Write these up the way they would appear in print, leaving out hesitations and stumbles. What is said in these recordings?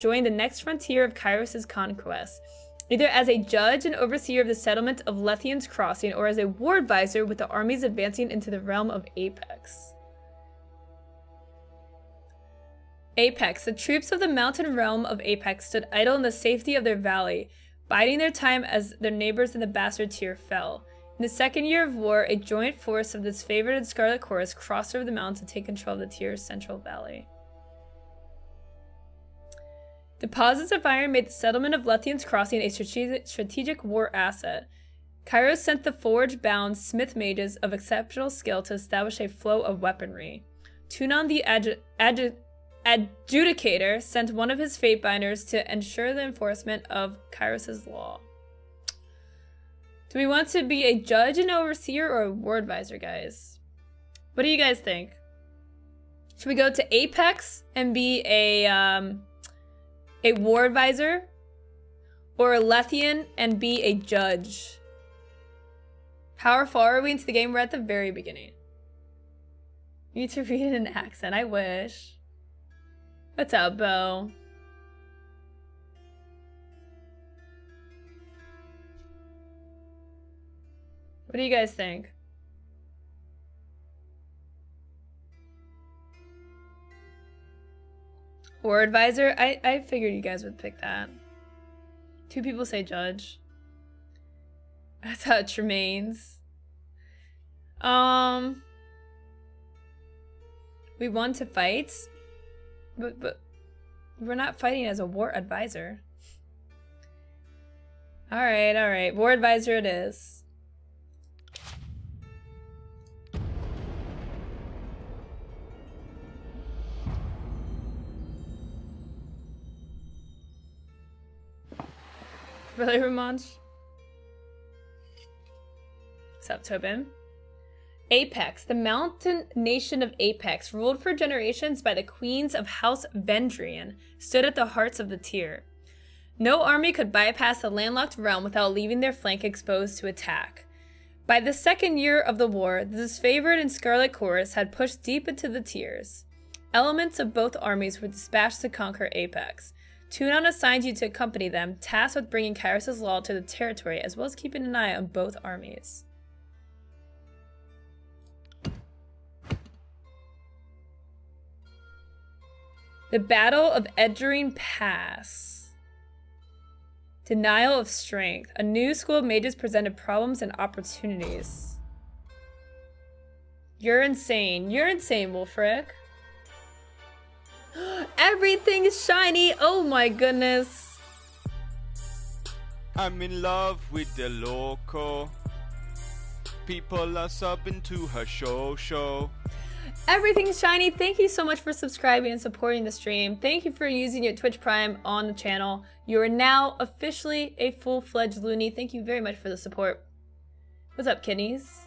join the next frontier of Kairos' conquest, either as a judge and overseer of the settlement of Lethian's Crossing or as a war advisor with the armies advancing into the realm of Apex. Apex. The troops of the mountain realm of Apex stood idle in the safety of their valley, biding their time as their neighbors in the bastard tier fell. In the second year of war, a joint force of this favored and Scarlet Chorus crossed over the mountain to take control of the tier's central valley. Deposits of iron made the settlement of Lethian's Crossing a strategic war asset. Kairos sent the forge-bound smith mages of exceptional skill to establish a flow of weaponry. Tunon the Adjudicator sent one of his Fatebinders to ensure the enforcement of Kairos' law. Do we want to be a judge and overseer or a war advisor, guys? What do you guys think? Should we go to Apex and be a war advisor? Or a Lethian and be a judge? How far are we into the game? We're at the very beginning. You need to read it in an accent, I wish. What's up, Bo? What do you guys think? War advisor? I figured you guys would pick that. 2 people say judge. That's how it remains. We want to fight, but we're not fighting as a war advisor. All right. War advisor it is. Really, Ramonch? What's up, Tobin? Apex. The mountain nation of Apex, ruled for generations by the queens of House Vendrian, stood at the hearts of the tier. No army could bypass the landlocked realm without leaving their flank exposed to attack. By the second year of the war, the disfavored and Scarlet Chorus had pushed deep into the tiers. Elements of both armies were dispatched to conquer Apex. Tunon assigned you to accompany them, tasked with bringing Kairos' law to the territory, as well as keeping an eye on both armies. The Battle of Edgerine Pass. Denial of Strength. A new school of mages presented problems and opportunities. You're insane. You're insane, Wolfric. Everything is shiny. Oh my goodness. I'm in love with the Lowco. People are subbing to her show. Everything's shiny. Thank you so much for subscribing and supporting the stream. Thank you for using your Twitch Prime on the channel. You are now officially a full-fledged loony. Thank you very much for the support. What's up, kidneys?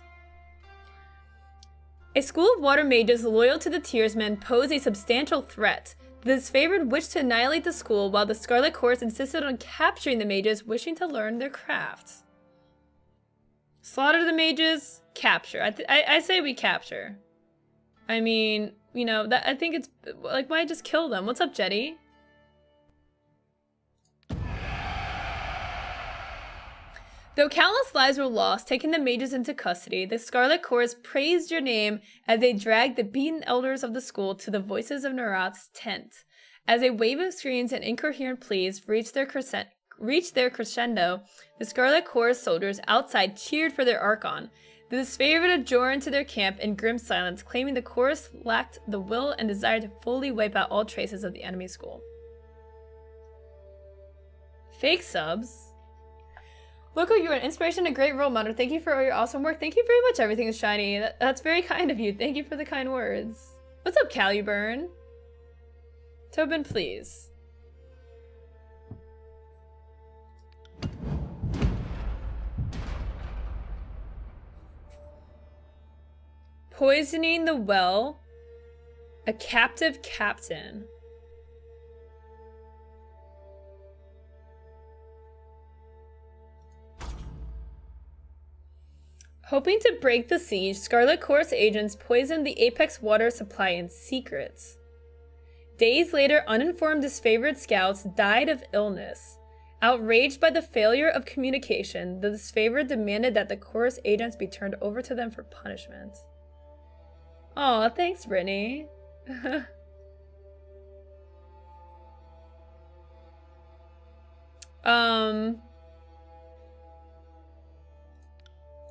A school of water mages loyal to the Tiersmen pose a substantial threat. The disfavored wished to annihilate the school, while the Scarlet Chorus insisted on capturing the mages wishing to learn their craft. Slaughter the mages, capture. I say we capture. I mean, you know, that I think it's like, why just kill them? What's up, Jetty? Though countless lives were lost, taking the mages into custody, the Scarlet Chorus praised your name as they dragged the beaten elders of the school to the Voices of Nerat's tent. As a wave of screams and incoherent pleas reached their crescendo, the Scarlet Chorus soldiers outside cheered for their Archon. The disfavored adjourned to their camp in grim silence, claiming the chorus lacked the will and desire to fully wipe out all traces of the enemy school. Fake subs. Loco, you are an inspiration and a great role model. Thank you for all your awesome work. Thank you very much. Everything is shiny. That's very kind of you. Thank you for the kind words. What's up, Caliburn? Tobin, please. Poisoning the well. A captive captain. Hoping to break the siege, Scarlet Chorus agents poisoned the Apex water supply in secret. Days later, uninformed disfavored scouts died of illness. Outraged by the failure of communication, the disfavored demanded that the chorus agents be turned over to them for punishment. Aw, thanks, Brittany.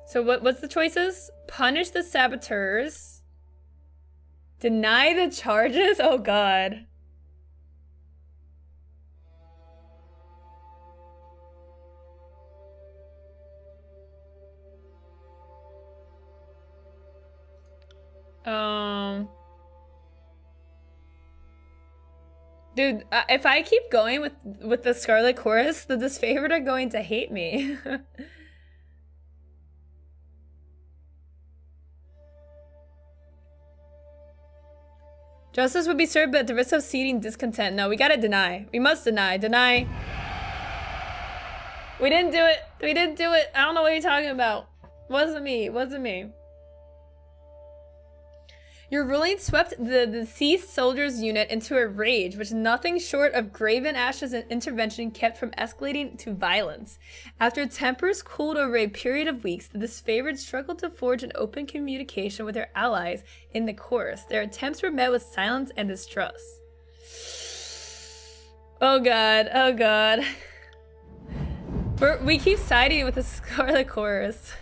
So what's the choices? Punish the saboteurs. Deny the charges? Oh god. Dude, if I keep going with the Scarlet Chorus, the disfavored are going to hate me. Justice would be served, but at the risk of seeding discontent. No, we gotta deny. We must deny. Deny. We didn't do it. We didn't do it. I don't know what you're talking about. Wasn't me. Wasn't me. Your ruling swept the deceased soldier's unit into a rage, which nothing short of Graven Ash's intervention kept from escalating to violence. After tempers cooled over a period of weeks, the disfavored struggled to forge an open communication with their allies in the chorus. Their attempts were met with silence and distrust. Oh god, oh god. We keep siding with the Scarlet Chorus.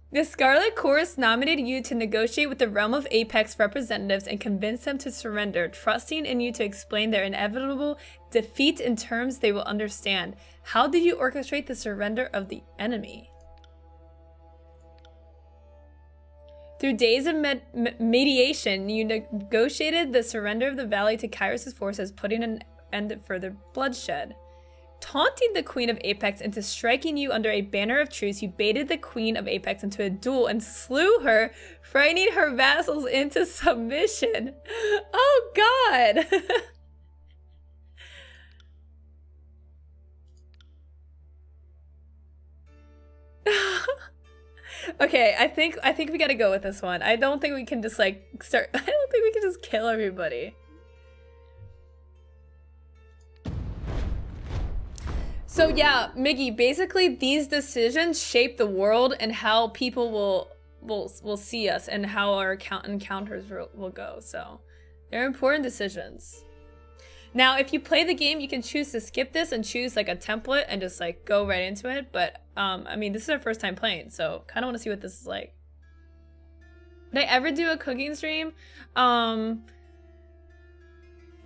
The Scarlet Chorus nominated you to negotiate with the Realm of Apex representatives and convince them to surrender, trusting in you to explain their inevitable defeat in terms they will understand. How did you orchestrate the surrender of the enemy? Through days of mediation, you negotiated the surrender of the valley to Kairos' forces, putting an end to further bloodshed. Taunting the Queen of Apex into striking you under a banner of truce, you baited the Queen of Apex into a duel and slew her, frightening her vassals into submission. Oh god! Okay, I think we gotta go with this one. I don't think we can just like start. I don't think we can just kill everybody. So yeah, Miggy, basically these decisions shape the world and how people will see us and how our encounters will go. So they're important decisions. Now, if you play the game, you can choose to skip this and choose like a template and just like go right into it. But I mean, this is our first time playing, so kind of want to see what this is like. Did I ever do a cooking stream?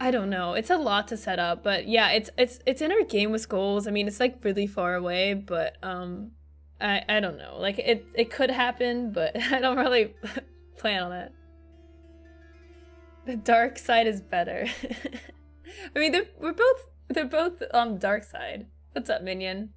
I don't know. It's a lot to set up, but yeah, it's in our game with goals. I mean, it's like really far away, but I don't know. Like it could happen, but I don't really plan on it. The dark side is better. I mean, they're both on the dark side. What's up, minion?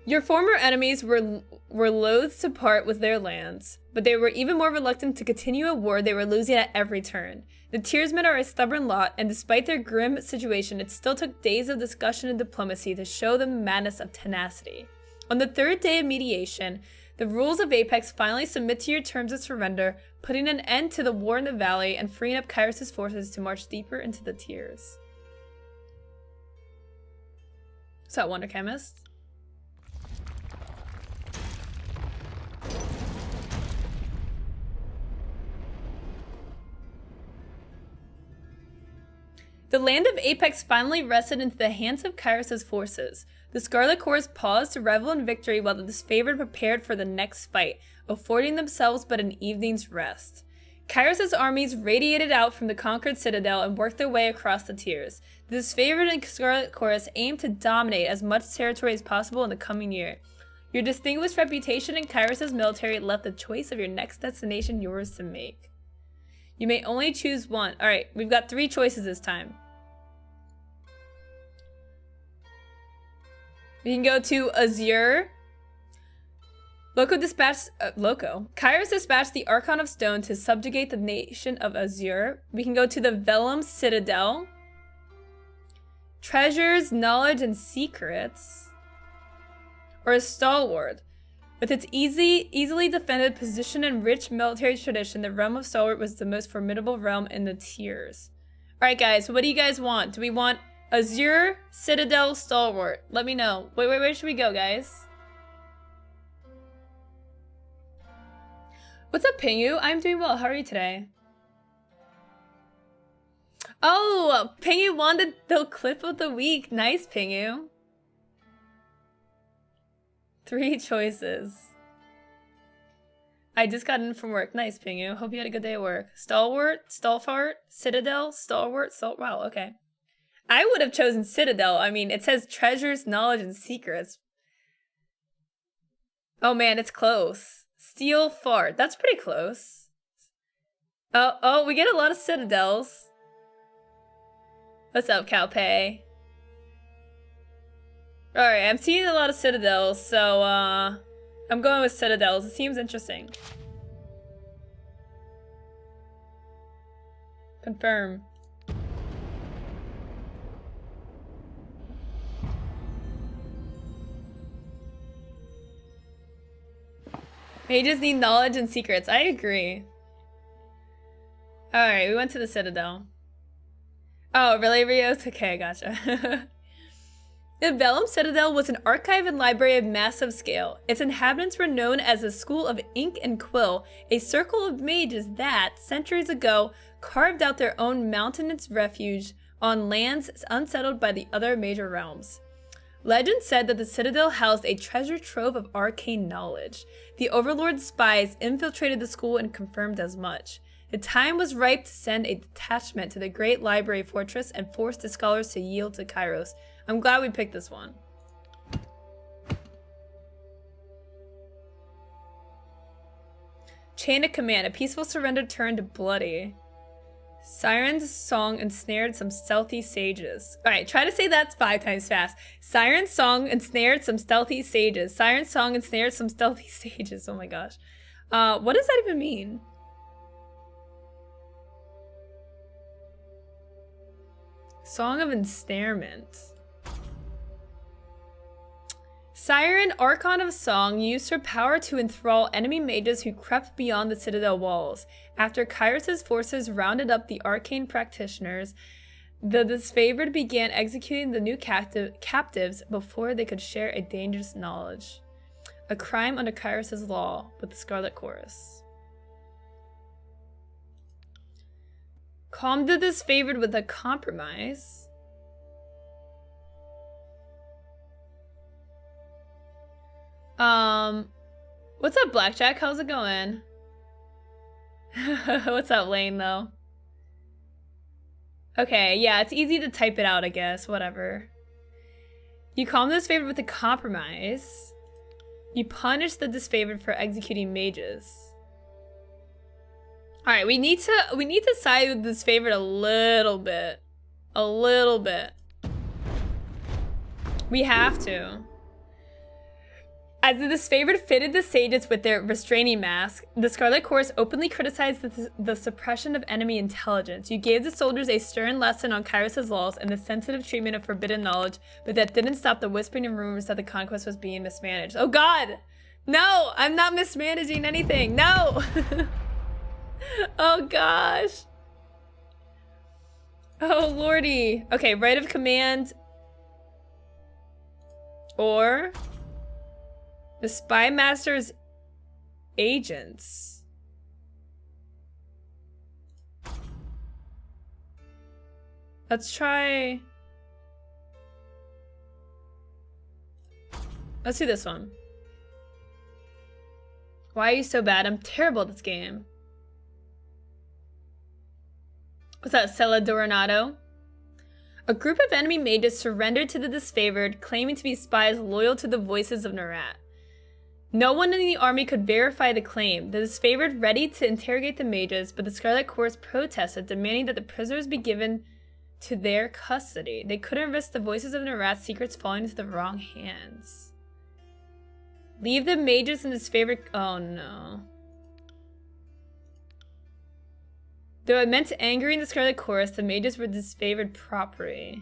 Your former enemies were loath to part with their lands, but they were even more reluctant to continue a war they were losing at every turn. The Tearsmen are a stubborn lot, and despite their grim situation, it still took days of discussion and diplomacy to show them the madness of tenacity. On the third day of mediation, the rules of Apex finally submit to your terms of surrender, putting an end to the war in the valley and freeing up Kairos' forces to march deeper into the Tears. What's that, Wonder Chemist? The land of Apex finally rested into the hands of Kairos' forces. The Scarlet Chorus paused to revel in victory while the disfavored prepared for the next fight, affording themselves but an evening's rest. Kairos' armies radiated out from the conquered citadel and worked their way across the tiers. The disfavored and Scarlet Chorus aimed to dominate as much territory as possible in the coming year. Your distinguished reputation in Kairos' military left the choice of your next destination yours to make. You may only choose one. Alright, we've got 3 choices this time. We can go to Azure. Kairos dispatched the Archon of Stone to subjugate the nation of Azure. We can go to the Vellum Citadel. Treasures, knowledge, and secrets. Or a Stalwart. With its easily defended position and rich military tradition, the realm of Stalwart was the most formidable realm in the tiers. Alright guys, what do you guys want? Do we want Azure, Citadel, Stalwart? Let me know. Wait, where should we go, guys? What's up, Pingu? I'm doing well. How are you today? Oh, Pingu wanted the clip of the week. Nice, Pingu. 3 choices. I just got in from work. Nice, Pingu. Hope you had a good day at work. Stalwart, Stalfart, Citadel, Stalwart, Wow, okay. I would have chosen Citadel. I mean, it says treasures, knowledge, and secrets. Oh man, it's close. Steel Fart. That's pretty close. Oh, we get a lot of Citadels. What's up, Calpay? Alright, I'm seeing a lot of Citadels, so, I'm going with Citadels. It seems interesting. Confirm. Mages need knowledge and secrets. I agree. Alright, we went to the Citadel. Oh, really, Rios? Okay, gotcha. The Vellum Citadel was an archive and library of massive scale. Its inhabitants were known as the School of Ink and Quill, a circle of mages that, centuries ago, carved out their own mountainous refuge on lands unsettled by the other major realms. Legend said that the Citadel housed a treasure trove of arcane knowledge. The Overlord's spies infiltrated the school and confirmed as much. The time was ripe to send a detachment to the great library fortress and force the scholars to yield to Kairos. I'm glad we picked this one. Chain of Command. A peaceful surrender turned bloody. Siren's song ensnared some stealthy sages. Alright, try to say that 5 times fast. Siren's song ensnared some stealthy sages. Siren's song ensnared some stealthy sages. Oh my gosh. What does that even mean? Song of Ensnarement. Siren, Archon of Song, used her power to enthrall enemy mages who crept beyond the Citadel walls. After Kairos' forces rounded up the arcane practitioners, the disfavored began executing the new captives before they could share a dangerous knowledge. A crime under Kairos' law with the Scarlet Chorus. Calm the disfavored with a compromise. What's up, Blackjack? How's it going? What's up, Lane, though? Okay, yeah, it's easy to type it out, I guess. Whatever. You calm the disfavored with a compromise. You punish the disfavored for executing mages. Alright, we need to side with this favorite a little bit. A little bit. We have to. As the disfavored fitted the sages with their restraining mask, the Scarlet Chorus openly criticized the suppression of enemy intelligence. You gave the soldiers a stern lesson on Kairos' laws and the sensitive treatment of forbidden knowledge, but that didn't stop the whispering and rumors that the conquest was being mismanaged. Oh god! No! I'm not mismanaging anything! No! Oh gosh. Oh lordy. Okay, right of command. Or the Spy Master's agents. Let's try. Let's do this one. Why are you so bad? I'm terrible at this game. What's that, Sella Doronado? A group of enemy mages surrendered to the disfavored, claiming to be spies loyal to the voices of Narat. No one in the army could verify the claim. The disfavored ready to interrogate the mages, but the Scarlet Chorus protested, demanding that the prisoners be given to their custody. They couldn't risk the voices of Narat's secrets falling into the wrong hands. Leave the mages in disfavored. Oh no. Though it meant angering the Scarlet Chorus, the mages were disfavored property.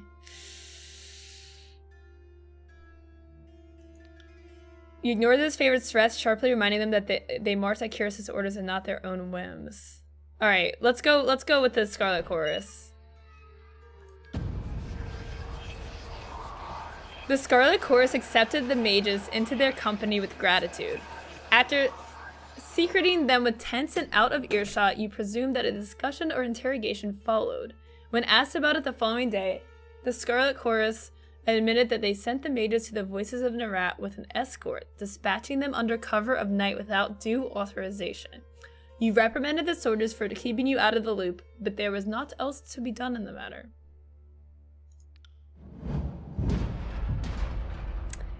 You ignore this favorite's threats, sharply reminding them that they march at Kyros's orders and not their own whims. Alright, let's go with the Scarlet Chorus. The Scarlet Chorus accepted the mages into their company with gratitude. After secreting them with tents and out of earshot, you presume that a discussion or interrogation followed. When asked about it the following day, the Scarlet Chorus admitted that they sent the mages to the Voices of Nerat with an escort, dispatching them under cover of night without due authorization. You reprimanded the soldiers for keeping you out of the loop, but there was naught else to be done in the matter.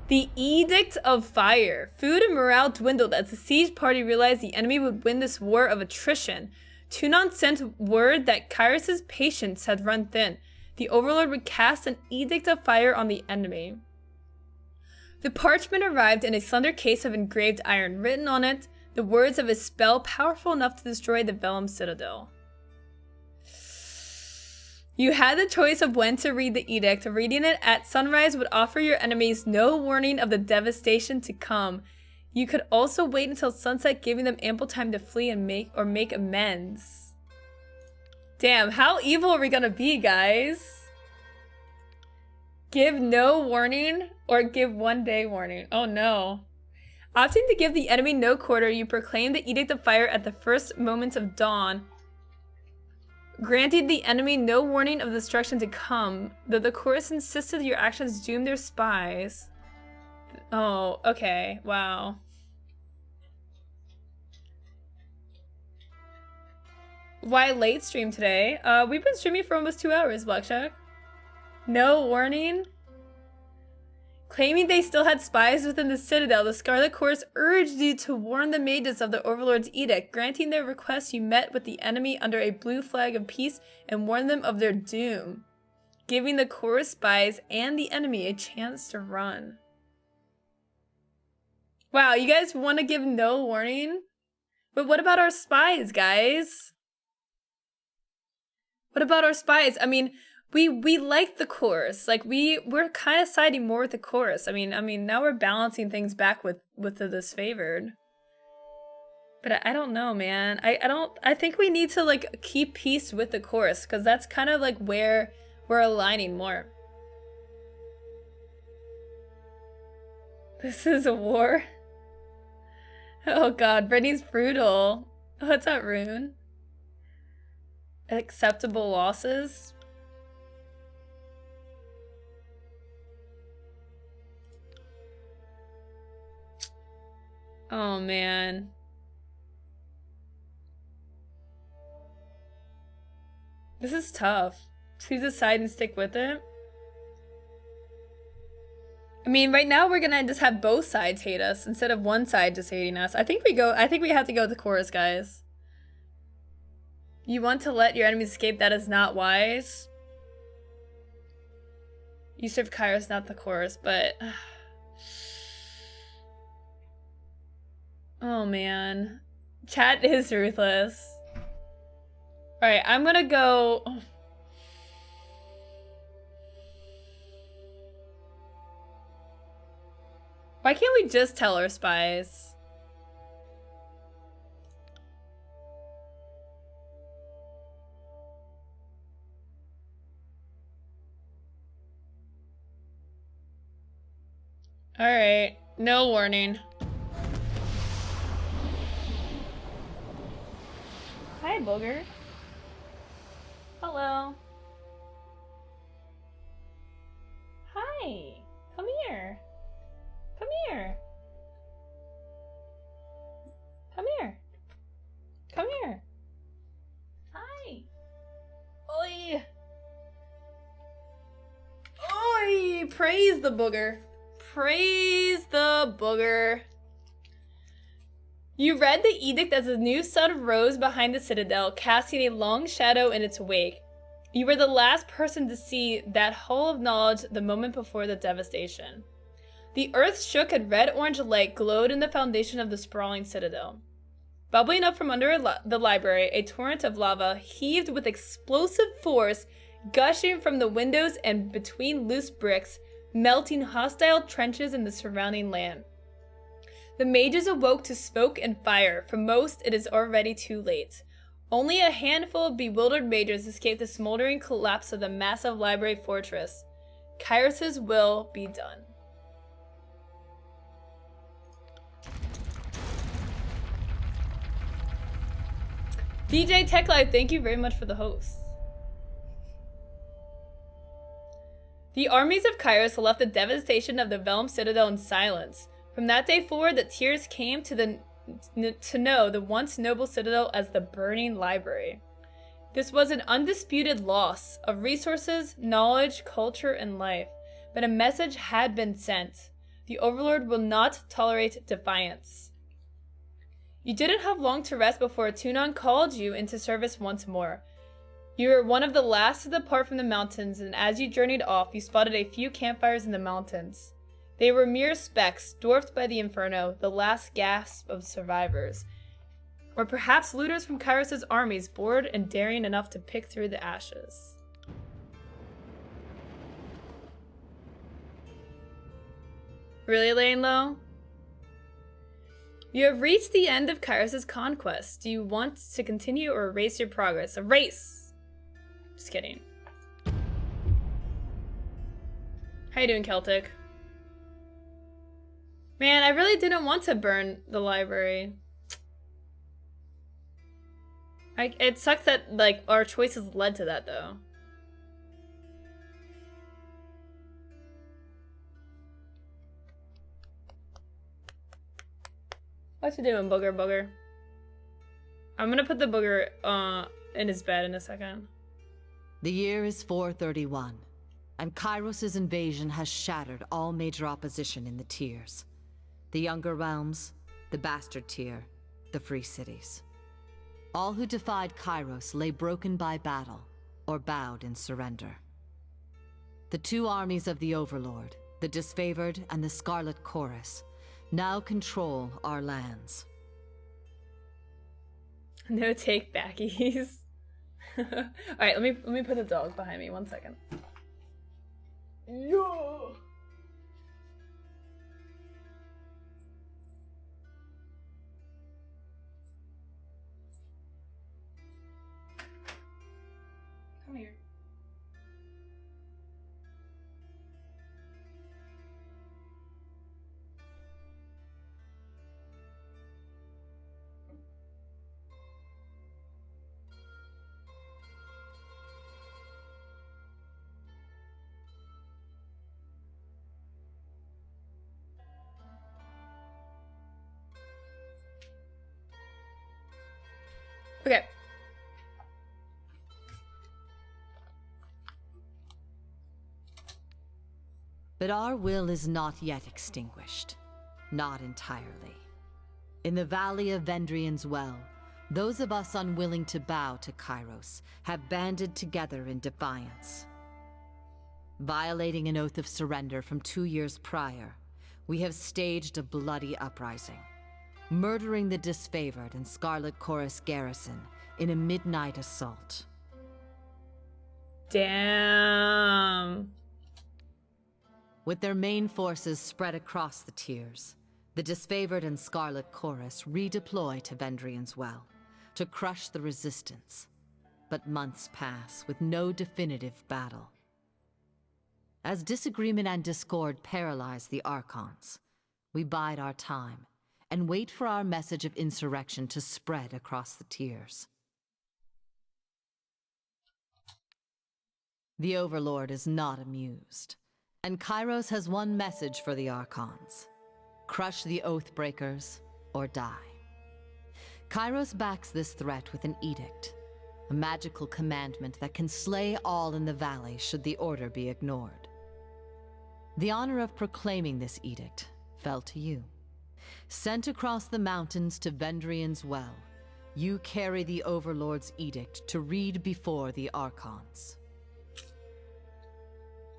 The Edict of Fire. Food and morale dwindled as the siege party realized the enemy would win this war of attrition. Tunon sent word that Kyros's patience had run thin. The Overlord would cast an Edict of Fire on the enemy. The parchment arrived in a slender case of engraved iron. Written on it, the words of a spell powerful enough to destroy the Vellum Citadel. You had the choice of when to read the edict. Reading it at sunrise would offer your enemies no warning of the devastation to come. You could also wait until sunset, giving them ample time to flee and make amends. Damn, how evil are we gonna be, guys? Give no warning or give 1 day warning. Oh no. Opting to give the enemy no quarter, you proclaim the Edict of Fire at the first moments of dawn, granting the enemy no warning of destruction to come, though the chorus insisted your actions doomed their spies. Oh, okay. Wow. Why late stream today? We've been streaming for almost 2 hours, Blackjack. No warning? Claiming they still had spies within the Citadel, the Scarlet Chorus urged you to warn the mages of the Overlord's edict. Granting their request, you met with the enemy under a blue flag of peace and warned them of their doom, giving the Chorus spies and the enemy a chance to run. Wow, you guys want to give no warning? But what about our spies, guys? What about our spies? I mean, we like the chorus. Like we're kind of siding more with the chorus. I mean now we're balancing things back with the disfavored. But I don't know, man. I think we need to like keep peace with the chorus, because that's kind of like where we're aligning more. This is a war. Oh god, Brittany's brutal. What's that rune? Acceptable losses? Oh man. This is tough. Choose a side and stick with it. I mean, right now we're gonna just have both sides hate us instead of one side just hating us. I think we have to go with the chorus, guys. You want to let your enemies escape? That is not wise. You serve Kairos, not the chorus, but oh man. Chat is ruthless. Alright, I'm gonna go. Why can't we just tell our spies? Alright, no warning. Hi, Booger. Hello. Hi. Come here. Come here. Come here. Come here. Hi. Oi. Oi. Praise the booger. Praise the booger. You read the edict as the new sun rose behind the citadel, casting a long shadow in its wake. You were the last person to see that hall of knowledge the moment before the devastation. The earth shook and red-orange light glowed in the foundation of the sprawling citadel. Bubbling up from under the library, a torrent of lava heaved with explosive force, gushing from the windows and between loose bricks, melting hostile trenches in the surrounding land. The mages awoke to smoke and fire. For most, it is already too late. Only a handful of bewildered mages escaped the smoldering collapse of the massive library fortress. Kairos' will be done. DJ Tech Live, thank you very much for the host. The armies of Kairos left the devastation of the Vellum Citadel in silence. From that day forward, the tears came to know the once noble citadel as the Burning Library. This was an undisputed loss of resources, knowledge, culture, and life, but a message had been sent. The Overlord will not tolerate defiance. You didn't have long to rest before Tunon called you into service once more. You were one of the last to depart from the mountains, and as you journeyed off, you spotted a few campfires in the mountains. They were mere specks, dwarfed by the inferno, the last gasp of survivors. Or perhaps looters from Kairos' armies, bored and daring enough to pick through the ashes. Really, laying low? You have reached the end of Kairos' conquest. Do you want to continue or erase your progress? A race! Just kidding. How you doing, Celtic? Man, I really didn't want to burn the library. It sucks that, like, our choices led to that, though. What you doing, booger? I'm gonna put the booger in his bed in a second. The year is 431, and Kairos' invasion has shattered all major opposition in the tiers. The Younger Realms, the Bastard Tier, the Free Cities. All who defied Kairos lay broken by battle, or bowed in surrender. The two armies of the Overlord, the Disfavored and the Scarlet Chorus, now control our lands. No take backies. Alright, let me put the dog behind me 1 second. Yo! Come here. Okay. But our will is not yet extinguished. Not entirely. In the valley of Vendrian's Well, those of us unwilling to bow to Kairos have banded together in defiance. Violating an oath of surrender from 2 years prior, we have staged a bloody uprising, murdering the Disfavored and Scarlet Chorus garrison in a midnight assault. Damn. With their main forces spread across the tiers, the Disfavored and Scarlet Chorus redeploy to Vendrian's Well to crush the resistance. But months pass with no definitive battle. As disagreement and discord paralyze the Archons, we bide our time and wait for our message of insurrection to spread across the tiers. The Overlord is not amused, and Kairos has one message for the Archons: crush the Oathbreakers or die. Kairos backs this threat with an edict, a magical commandment that can slay all in the valley should the order be ignored. The honor of proclaiming this edict fell to you. Sent across the mountains to Vendrian's Well, you carry the Overlord's edict to read before the Archons.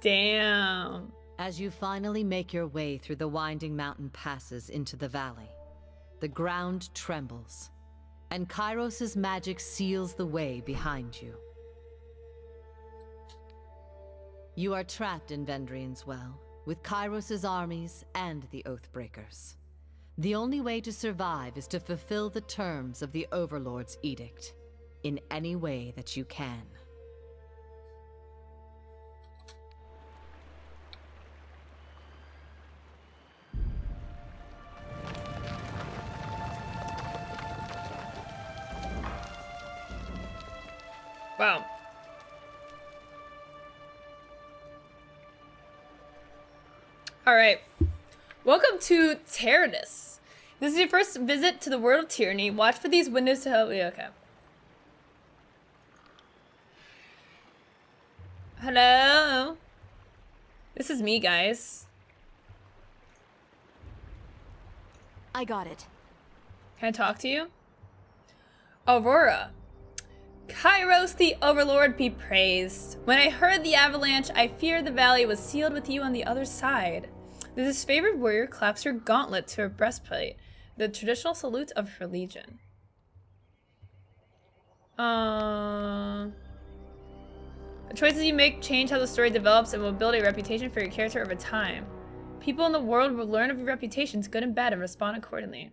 Damn. As you finally make your way through the winding mountain passes into the valley, the ground trembles, and Kairos' magic seals the way behind you. You are trapped in Vendrian's Well, with Kairos' armies and the Oathbreakers. The only way to survive is to fulfill the terms of the Overlord's edict, in any way that you can. Wow. Alright. Welcome to Tyranny. This is your first visit to the world of Tyranny. Watch for these windows to help you. Okay. Hello? This is me, guys. I got it. Can I talk to you? Aurora. Kairos the Overlord be praised. When I heard the avalanche, I feared the valley was sealed with you on the other side. The disfavored warrior claps her gauntlet to her breastplate, the traditional salute of her legion. The choices you make change how the story develops and will build a reputation for your character over time. People in the world will learn of your reputations, good and bad, and respond accordingly.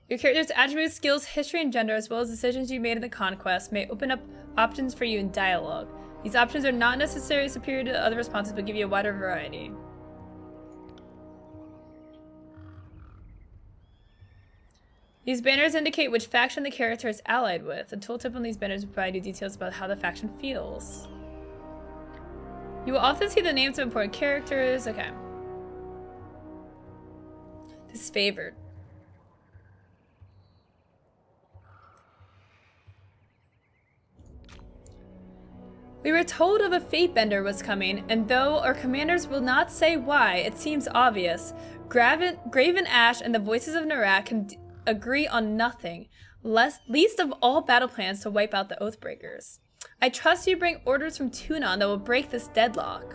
Your character's attributes, skills, history, and gender, as well as decisions you made in the conquest, may open up options for you in dialogue. These options are not necessarily superior to other responses, but give you a wider variety. These banners indicate which faction the character is allied with. The tooltip on these banners will provide you details about how the faction feels. You will often see the names of important characters. Okay. Disfavored. We were told of a fate bender was coming, and though our commanders will not say why, it seems obvious. Graven Ash and the Voices of Narak can agree on nothing, least of all battle plans to wipe out the Oathbreakers. I trust you bring orders from Tunon that will break this deadlock.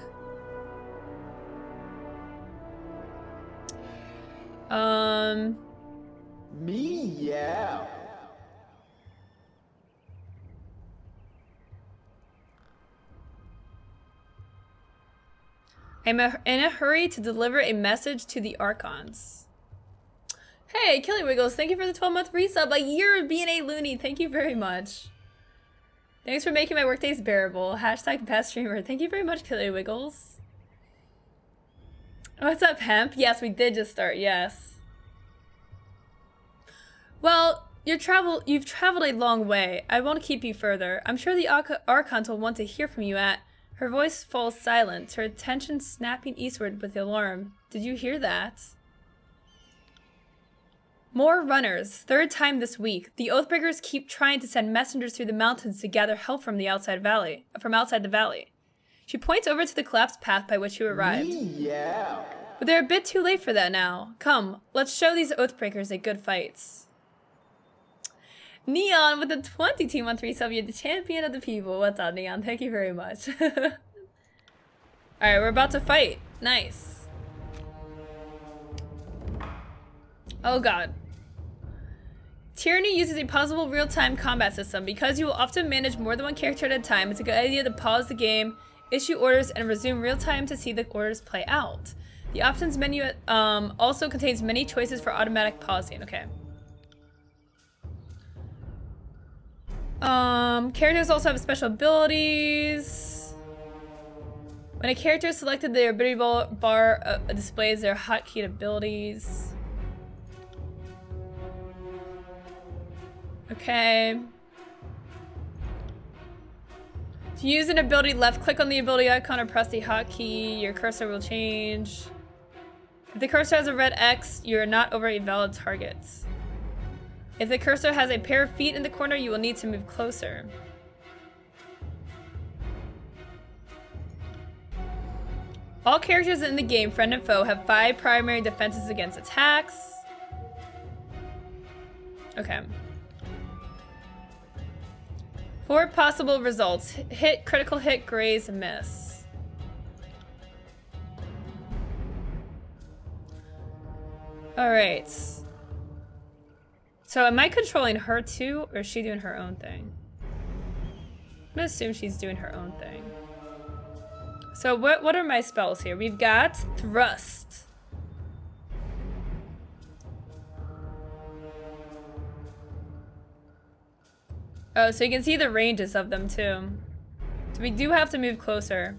Yeah. I'm in a hurry to deliver a message to the Archons. Hey, Killywiggles, thank you for the 12-month resub. A year of being a loony. Thank you very much. Thanks for making my workdays bearable. Hashtag best streamer. Thank you very much, Killywiggles. What's up, Hemp? Yes, we did just start. Yes. Well, you've traveled a long way. I won't keep you further. I'm sure the Archons will want to hear from you at... Her voice falls silent, her attention snapping eastward with alarm. Did you hear that? More runners, third time this week. The Oathbreakers keep trying to send messengers through the mountains to gather help from outside the valley. She points over to the collapsed path by which you arrived. Yeah. But they're a bit too late for that now. Come, let's show these Oathbreakers a good fight. Neon with a 22-month resub, you're the champion of the people. What's up, Neon? Thank you very much. Alright, we're about to fight. Nice. Oh god. Tyranny uses a pausable real-time combat system. Because you will often manage more than one character at a time, it's a good idea to pause the game, issue orders, and resume real-time to see the orders play out. The options menu also contains many choices for automatic pausing. Okay. Characters also have special abilities. When a character is selected, their ability bar displays their hotkeyed abilities. Okay. To use an ability, left-click on the ability icon or press the hotkey. Your cursor will change. If the cursor has a red X, you are not over a valid target. If the cursor has a pair of feet in the corner, you will need to move closer. All characters in the game, friend and foe, have 5 primary defenses against attacks. Okay. 4 possible results. Hit, critical hit, graze, and miss. Alright. So am I controlling her too, or is she doing her own thing? I'm gonna assume she's doing her own thing. So what are my spells here? We've got Thrust. Oh, so you can see the ranges of them too. So we do have to move closer.